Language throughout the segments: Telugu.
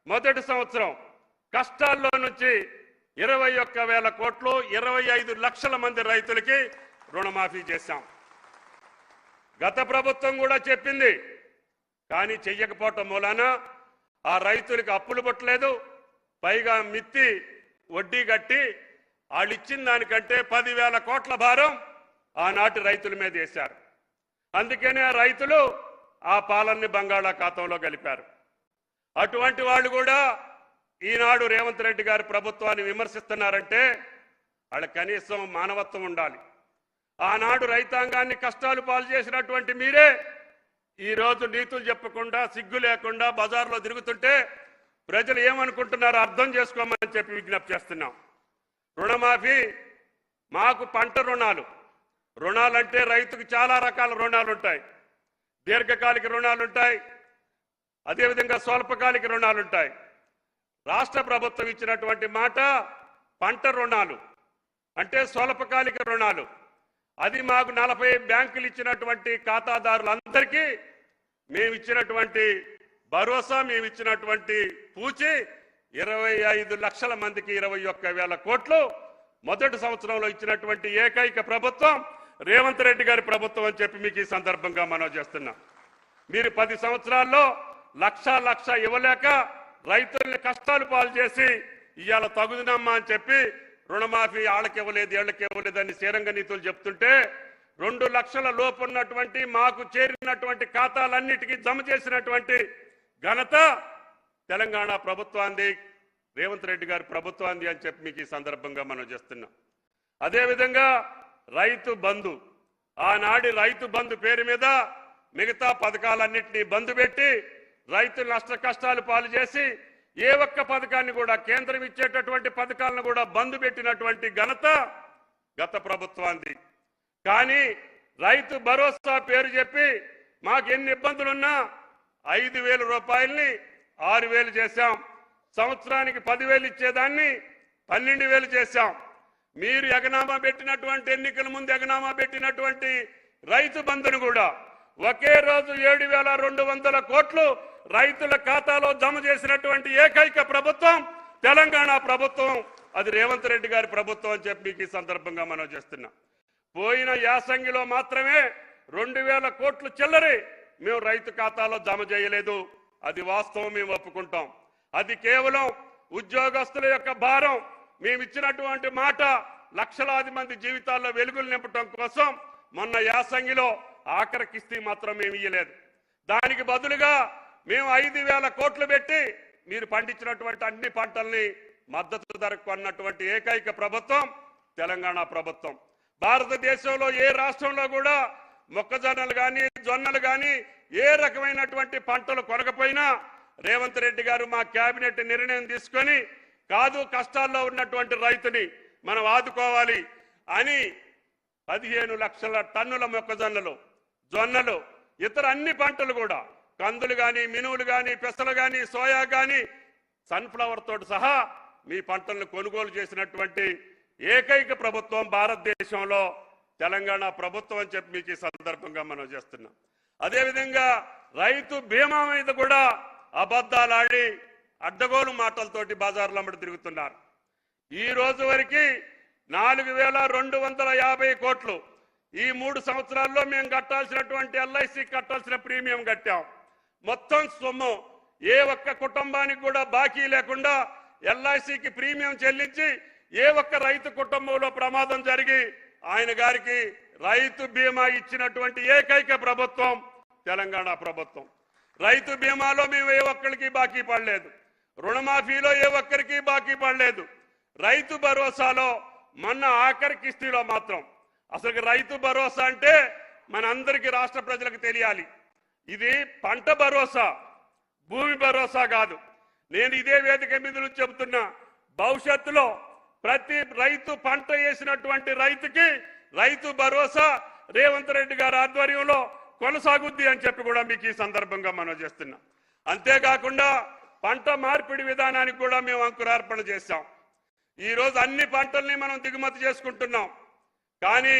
మొదటి సంవత్సరం కష్టాల్లో నుంచి 21,000 కోట్లు 25 లక్షల మంది రైతులకి రుణమాఫీ చేశాం. గత ప్రభుత్వం కూడా చెప్పింది, కానీ చెయ్యకపోవటం మూలాన ఆ రైతులకు అప్పులు పట్టలేదు, పైగా మిత్తి వడ్డీ కట్టి వాళ్ళు ఇచ్చిన దానికంటే 10,000 కోట్ల భారం ఆనాటి రైతుల మీద వేశారు. అందుకనే ఆ రైతులు ఆ పాలనని బంగాళాఖాతంలో కలిపారు. అటువంటి వాళ్ళు కూడా ఈనాడు రేవంత్ రెడ్డి గారి ప్రభుత్వాన్ని విమర్శిస్తున్నారంటే వాళ్ళ కనీసం మానవత్వం ఉండాలి. ఆనాడు రైతాంగాన్ని కష్టాలు పాలు చేసినటువంటి మీరే ఈరోజు నీతులు చెప్పకుండా సిగ్గు లేకుండా బజార్లో తిరుగుతుంటే ప్రజలు ఏమనుకుంటున్నారో అర్థం చేసుకోమని చెప్పి విజ్ఞప్తి చేస్తున్నాం. రుణమాఫీ, మాకు పంట రుణాలంటే రైతుకు చాలా రకాల రుణాలు ఉంటాయి. దీర్ఘకాలిక రుణాలు ఉంటాయి, అదేవిధంగా స్వల్పకాలిక రుణాలు ఉంటాయి. రాష్ట్ర ప్రభుత్వం ఇచ్చినటువంటి మాట పంట రుణాలు అంటే స్వల్పకాలిక రుణాలు. అది మాకు 40 బ్యాంకులు ఇచ్చినటువంటి ఖాతాదారులందరికీ మేము ఇచ్చినటువంటి భరోసా, మేము ఇచ్చినటువంటి పూచి 25 లక్షల మందికి 21,000 కోట్లు మొదటి సంవత్సరంలో ఇచ్చినటువంటి ఏకైక ప్రభుత్వం రేవంత్ రెడ్డి గారి ప్రభుత్వం అని చెప్పి మీకు ఈ సందర్భంగా మనం చేస్తున్నాం. మీరు 10 సంవత్సరాల్లో లక్ష ఇవ్వలేక రైతుల్ని కష్టాలు పాలు చేసి ఇవాళ తగుదనమ్మా అని చెప్పి రుణమాఫీ వాళ్ళకి ఇవ్వలేదు వీళ్ళకి ఇవ్వలేదు అని శ్రీరంగ నీతులు చెప్తుంటే 2 లక్షల లోపు ఉన్నటువంటి మాకు చేరినటువంటి ఖాతాలన్నిటికీ జమ చేసినటువంటి ఘనత తెలంగాణ ప్రభుత్వాన్ని, రేవంత్ రెడ్డి గారి ప్రభుత్వాన్ని అని చెప్పి మీకు ఈ సందర్భంగా మనం చేస్తున్నాం. అదేవిధంగా రైతు బంధు, ఆనాడి రైతు బంధు పేరు మీద మిగతా పథకాలన్నింటినీ బంధు పెట్టి రైతులు నష్ట కష్టాలు పాలు చేసి ఏ ఒక్క పథకాన్ని కూడా కేంద్రం ఇచ్చేటటువంటి పథకాలను కూడా బంధు పెట్టినటువంటి ఘనత గత ప్రభుత్వాన్ని. కానీ రైతు భరోసా పేరు చెప్పి మాకు ఎన్ని ఇబ్బందులున్నా 5,000 రూపాయల్ని 6,000 చేశాం. సంవత్సరానికి 10,000 ఇచ్చేదాన్ని 12,000 చేశాం. మీరు ఎగనామా పెట్టినటువంటి ఎన్నికల ముందు ఎగనామా పెట్టినటువంటి రైతు బంధును కూడా ఒకే రోజు 7,200 కోట్లు రైతుల ఖాతాలో జమ చేసినటువంటి ఏకైక ప్రభుత్వం తెలంగాణ ప్రభుత్వం. అది రేవంత్ రెడ్డి గారి ప్రభుత్వం అని చెప్పి మీకు ఈ సందర్భంగా మనం చేస్తున్నాం. పోయిన యాసంగిలో మాత్రమే 2,000 కోట్లు చిల్లరి మేము రైతు ఖాతాలో జమ చేయలేదు. అది వాస్తవం, మేము ఒప్పుకుంటాం. అది కేవలం ఉద్యోగస్తుల యొక్క భారం. మేము ఇచ్చినటువంటి మాట లక్షలాది మంది జీవితాల్లో వెలుగులు నింపడం కోసం మొన్న యాసంగిలో ఆఖరి కిస్తీ మాత్రం మేము ఇయ్యలేదు. దానికి బదులుగా మేము 5,000 కోట్లు పెట్టి మీరు పండించినటువంటి అన్ని పంటల్ని మద్దతు ధరకు కొన్నటువంటి ఏకైక ప్రభుత్వం తెలంగాణ ప్రభుత్వం. భారతదేశంలో ఏ రాష్ట్రంలో కూడా మొక్కజొన్నలు కానీ జొన్నలు కానీ ఏ రకమైనటువంటి పంటలు కొనకపోయినా రేవంత్ రెడ్డి గారు మా కేబినెట్ నిర్ణయం తీసుకొని కాదు కష్టాల్లో ఉన్నటువంటి రైతుని మనం ఆదుకోవాలి అని 15 లక్షల టన్నుల మొక్కజొన్నలు, జొన్నలు, ఇతర అన్ని పంటలు కూడా కందులు కానీ మినువులు కానీ పెసలు కానీ సోయా కానీ సన్ఫ్లవర్ తోటి సహా మీ పంటలను కొనుగోలు చేసినటువంటి ఏకైక ప్రభుత్వం భారతదేశంలో తెలంగాణ ప్రభుత్వం అని చెప్పి మీకు ఈ సందర్భంగా మనం చేస్తున్నాం. అదేవిధంగా రైతు బీమా మీద కూడా అబద్ధాలాడి అడ్డగోలు మాటలతోటి బజార్లో అమ్మడి తిరుగుతున్నారు. ఈ రోజు వరకు 4,250 కోట్లు ఈ 3 సంవత్సరాల్లో మేము కట్టాల్సినటువంటి ఎల్ఐసి కట్టాల్సిన ప్రీమియం కట్టాం. మొత్తం సొమ్ము ఏ ఒక్క కుటుంబానికి కూడా బాకీ లేకుండా ఎల్ఐసికి ప్రీమియం చెల్లించి ఏ ఒక్క రైతు కుటుంబంలో ప్రమాదం జరిగి ఆయన గారికి రైతు బీమా ఇచ్చినటువంటి ఏకైక ప్రభుత్వం తెలంగాణ ప్రభుత్వం. రైతు బీమాలో మేము ఏ ఒక్కరికి బాకీ పడలేదు, రుణమాఫీలో ఏ ఒక్కరికి బాకీ పడలేదు. రైతు భరోసాలో మొన్న ఆఖరి కిస్తీలో మాత్రం అసలు రైతు భరోసా అంటే మనందరికీ రాష్ట్ర ప్రజలకు తెలియాలి. ఇది పంట భరోసా, భూమి భరోసా కాదు. నేను ఇదే వేదిక మీద నుంచి చెబుతున్నా, భవిష్యత్తులో ప్రతి రైతు పంట వేసినటువంటి రైతుకి రైతు భరోసా రేవంత్ రెడ్డి గారి ఆధ్వర్యంలో కొనసాగుద్ది అని చెప్పి కూడా మీకు ఈ సందర్భంగా మనం చేస్తున్నాం. అంతేకాకుండా పంట మార్పిడి విధానానికి కూడా మేము అంకురార్పణ చేశాం. ఈరోజు అన్ని పంటల్ని మనం దిగుమతి చేసుకుంటున్నాం. కానీ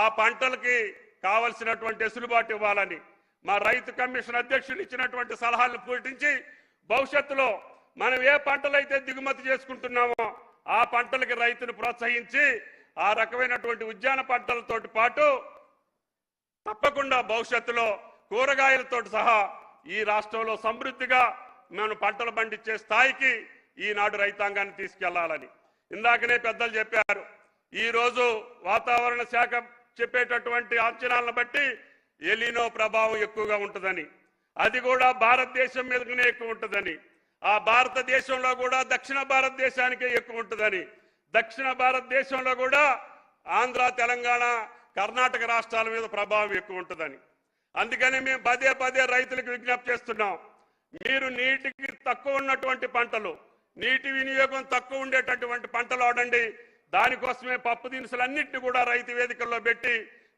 ఆ పంటలకి కావలసినటువంటి వెసులుబాటు ఇవ్వాలని మా రైతు కమిషన్ అధ్యక్షులు ఇచ్చినటువంటి సలహాలను పూటించి భవిష్యత్తులో మనం ఏ పంటలైతే దిగుమతి చేసుకుంటున్నామో ఆ పంటలకి రైతును ప్రోత్సహించి ఆ రకమైనటువంటి ఉద్యాన పంటలతో పాటు తప్పకుండా భవిష్యత్తులో కూరగాయలతో సహా ఈ రాష్ట్రంలో సమృద్ధిగా మనం పంటలు పండించే స్థాయికి ఈనాడు రైతాంగాన్ని తీసుకెళ్లాలని ఇందాకనే పెద్దలు చెప్పారు. ఈరోజు వాతావరణ శాఖ చెప్పేటటువంటి అంచనాలను బట్టి ఎలినో ప్రభావం ఎక్కువగా ఉంటుందని, అది కూడా భారతదేశం మీదనే ఎక్కువ ఉంటుందని, ఆ భారతదేశంలో కూడా దక్షిణ భారతదేశానికే ఎక్కువ ఉంటుందని, దక్షిణ భారతదేశంలో కూడా ఆంధ్ర, తెలంగాణ, కర్ణాటక రాష్ట్రాల మీద ప్రభావం ఎక్కువ ఉంటుందని. అందుకని మేము పదే పదే రైతులకు విజ్ఞప్తి చేస్తున్నాం. మీరు నీటికి తక్కువ ఉన్నటువంటి పంటలు, నీటి వినియోగం తక్కువ ఉండేటటువంటి పంటలు వాడండి. దానికోసమే పప్పు దినుసులన్నింటినీ కూడా రైతు వేదికల్లో పెట్టి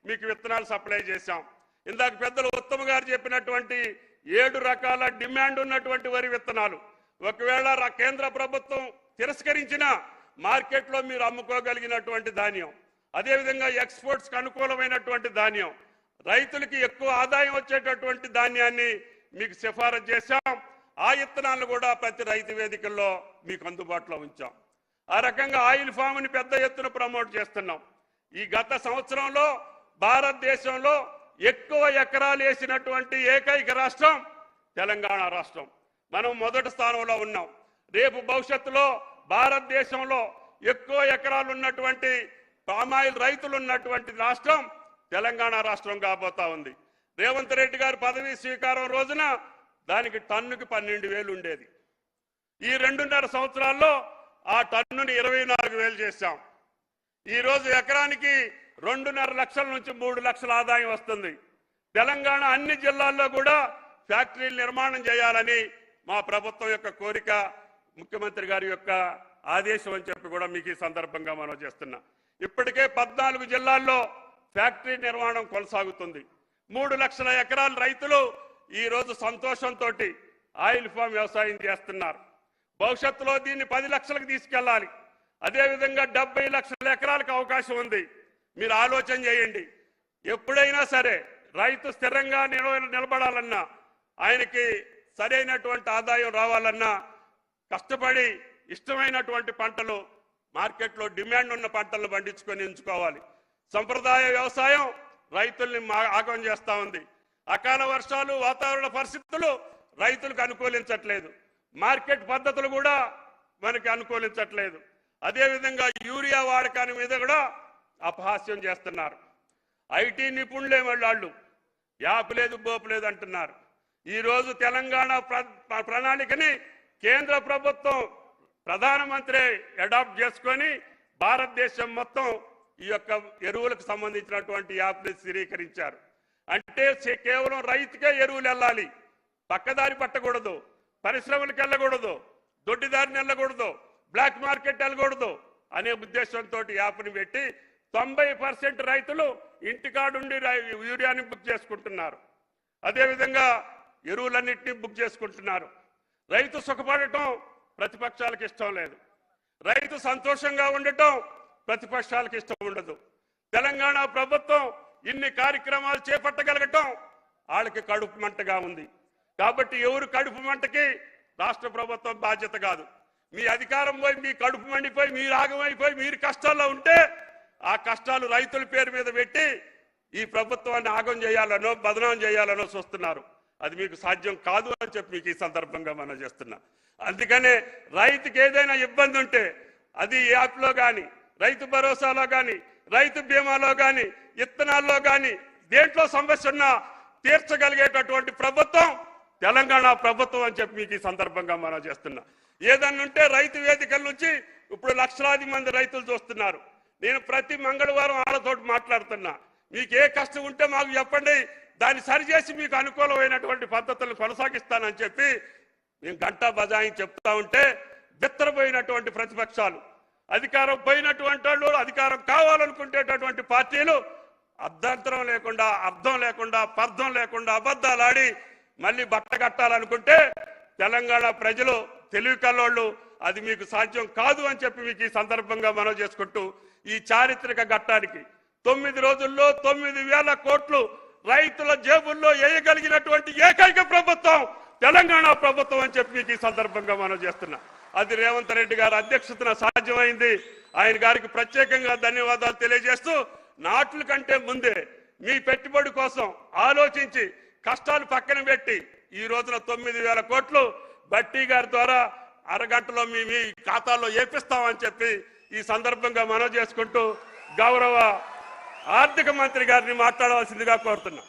మీకు విత్తనాలు సప్లై చేశాం. ఇందాక పెద్దలు ఉత్తమ్ గారు చెప్పినటువంటి 7 రకాల డిమాండ్ ఉన్నటువంటి వరి విత్తనాలు ఒకవేళ కేంద్ర ప్రభుత్వం తిరస్కరించిన మార్కెట్లో మీరు అమ్ముకోగలిగినటువంటి ధాన్యం, అదేవిధంగా ఎక్స్పోర్ట్స్కి అనుకూలమైనటువంటి ధాన్యం, రైతులకి ఎక్కువ ఆదాయం వచ్చేటటువంటి ధాన్యాన్ని మీకు సిఫారసు చేశాం. ఆ విత్తనాలను కూడా ప్రతి రైతు వేదికల్లో మీకు అందుబాటులో ఉంచాం. ఆ రకంగా ఆయిల్ ఫామ్ని పెద్ద ఎత్తున ప్రమోట్ చేస్తున్నాం. ఈ గత సంవత్సరంలో భారతదేశంలో ఎక్కువ ఎకరాలు వేసినటువంటి ఏకైక రాష్ట్రం తెలంగాణ రాష్ట్రం. మనం మొదటి స్థానంలో ఉన్నాం. రేపు భవిష్యత్తులో భారతదేశంలో ఎక్కువ ఎకరాలు ఉన్నటువంటి పామాయిల్ రైతులు ఉన్నటువంటి రాష్ట్రం తెలంగాణ రాష్ట్రం కాబోతా ఉంది. రేవంత్ రెడ్డి గారు పదవీ స్వీకారం రోజున దానికి టన్నుకి 12,000 ఉండేది. ఈ 2.5 సంవత్సరాల్లో ఆ టన్నుని 24,000 చేశాం. ఈరోజు ఎకరానికి 2.5 లక్షల నుంచి 3 లక్షల ఆదాయం వస్తుంది. తెలంగాణ అన్ని జిల్లాల్లో కూడా ఫ్యాక్టరీలు నిర్మాణం చేయాలని మా ప్రభుత్వం యొక్క కోరిక, ముఖ్యమంత్రి గారి యొక్క ఆదేశం అని చెప్పి కూడా మీకు ఈ సందర్భంగా మనం చేస్తున్నా. ఇప్పటికే 14 జిల్లాల్లో ఫ్యాక్టరీ నిర్మాణం కొనసాగుతుంది. 3 లక్షల ఎకరాల రైతులు ఈరోజు సంతోషంతో ఆయిల్ ఫామ్ వ్యవసాయం చేస్తున్నారు. భవిష్యత్తులో దీన్ని 10 లక్షలకు తీసుకెళ్లాలి. అదేవిధంగా 70 లక్షల ఎకరాలకు అవకాశం ఉంది. మీరు ఆలోచన చేయండి. ఎప్పుడైనా సరే రైతు స్థిరంగా నిలబడాలన్నా, ఆయనకి సరైనటువంటి ఆదాయం రావాలన్నా కష్టపడి ఇష్టమైనటువంటి పంటలు, మార్కెట్లో డిమాండ్ ఉన్న పంటలను పండించుకొని ఎంచుకోవాలి. సంప్రదాయ వ్యవసాయం రైతుల్ని ఆగం చేస్తూ ఉంది. అకాల వర్షాలు, వాతావరణ పరిస్థితులు రైతులకు అనుకూలించట్లేదు. మార్కెట్ పద్ధతులు కూడా మనకి అనుకూలించట్లేదు. అదేవిధంగా యూరియా వాడకాని మీద కూడా అపహాస్యం చేస్తున్నారు. ఐటీ నిపుణులే వాళ్ళు యాప్ లేదు బోపు లేదు అంటున్నారు. ఈరోజు తెలంగాణ ప్రణాళికని కేంద్ర ప్రభుత్వం ప్రధానమంత్రి అడాప్ట్ చేసుకొని భారతదేశం మొత్తం ఈ యొక్క ఎరువులకు సంబంధించినటువంటి యాప్ని స్థిరీకరించారు. అంటే కేవలం రైతుకే ఎరువులు వెళ్ళాలి, పక్కదారి పట్టకూడదు, పరిశ్రమలకు వెళ్ళకూడదు, దొడ్డిదారిని వెళ్ళకూడదు, బ్లాక్ మార్కెట్ వెళ్ళకూడదు అనే ఉద్దేశంతో యాప్ని పెట్టి 90% రైతులు ఇంటికాడుండి యూరియాని బుక్ చేసుకుంటున్నారు. అదేవిధంగా ఎరువులన్నింటినీ బుక్ చేసుకుంటున్నారు. రైతు సుఖపడటం ప్రతిపక్షాలకు ఇష్టం లేదు. రైతు సంతోషంగా ఉండటం ప్రతిపక్షాలకు ఇష్టం ఉండదు. తెలంగాణ ప్రభుత్వం ఇన్ని కార్యక్రమాలు చేపట్టగలగటం వాళ్ళకి కడుపు మంటగా ఉంది. కాబట్టి ఎవరు కడుపు మంటకి రాష్ట్ర ప్రభుత్వం బాధ్యత కాదు. మీ అధికారం పోయి, మీ కడుపు మండిపోయి, మీరు ఆగమైపోయి, మీరు కష్టాల్లో ఉంటే ఆ కష్టాలు రైతుల పేరు మీద పెట్టి ఈ ప్రభుత్వాన్ని ఆగం చేయాలనో బదనాం చేయాలనో చూస్తున్నారు. అది మీకు సాధ్యం కాదు అని చెప్పి మీకు ఈ సందర్భంగా మనం చేస్తున్నా. అందుకనే రైతుకి ఏదైనా ఇబ్బంది ఉంటే అది యాప్లో కానీ, రైతు భరోసాలో కానీ, రైతు బీమాలో కానీ, విత్తనాల్లో కానీ దేంట్లో సమస్య ఉన్నా తీర్చగలిగేటటువంటి ప్రభుత్వం తెలంగాణ ప్రభుత్వం అని చెప్పి మీకు ఈ సందర్భంగా మనం చేస్తున్నా. ఏదన్నా ఉంటే రైతు వేదికల నుంచి ఇప్పుడు లక్షలాది మంది రైతులు చూస్తున్నారు. నేను ప్రతి మంగళవారం వాళ్ళతో మాట్లాడుతున్నా. మీకు ఏ కష్టం ఉంటే మాకు చెప్పండి, దాన్ని సరిచేసి మీకు అనుకూలమైనటువంటి పద్ధతులను కొనసాగిస్తానని చెప్పి మేము గంటా బజాయించి చెప్తా ఉంటే బిత్తరపోయినటువంటి ప్రతిపక్షాలు, అధికారం పోయినటువంటి వాళ్ళు, అధికారం కావాలనుకునేటటువంటి పార్టీలు అర్ధంతరం లేకుండా, అర్థం లేకుండా, పర్థం లేకుండా అబద్ధాలు ఆడి మళ్ళీ బట్టగట్టాలనుకుంటే తెలంగాణ ప్రజలు తెలివి కల్లోళ్ళు, అది మీకు సాధ్యం కాదు అని చెప్పి మీకు ఈ సందర్భంగా మనం చేసుకుంటూ ఈ చారిత్రక ఘట్టానికి 9 రోజుల్లో 9,000 కోట్లు రైతుల జేబుల్లో వేయగలిగినటువంటి ఏకైక ప్రభుత్వం తెలంగాణ ప్రభుత్వం అని చెప్పి మీకు ఈ సందర్భంగా మనం చేస్తున్నా. అది రేవంత్ రెడ్డి గారి అధ్యక్షతన సాధ్యమైంది. ఆయన గారికి ప్రత్యేకంగా ధన్యవాదాలు తెలియజేస్తూ, నాట్ల కంటే ముందే మీ పెట్టుబడి కోసం ఆలోచించి కష్టాలు పక్కన పెట్టి ఈ రోజున 9,000 కోట్లు బట్టి గారి ద్వారా అరగంటలో మీ ఖాతాల్లో ఏపిస్తామని చెప్పి ఈ సందర్భంగా మనం చేసుకుంటూ గౌరవ ఆర్థిక మంత్రి గారిని మాట్లాడవలసిందిగా కోరుతున్నాం.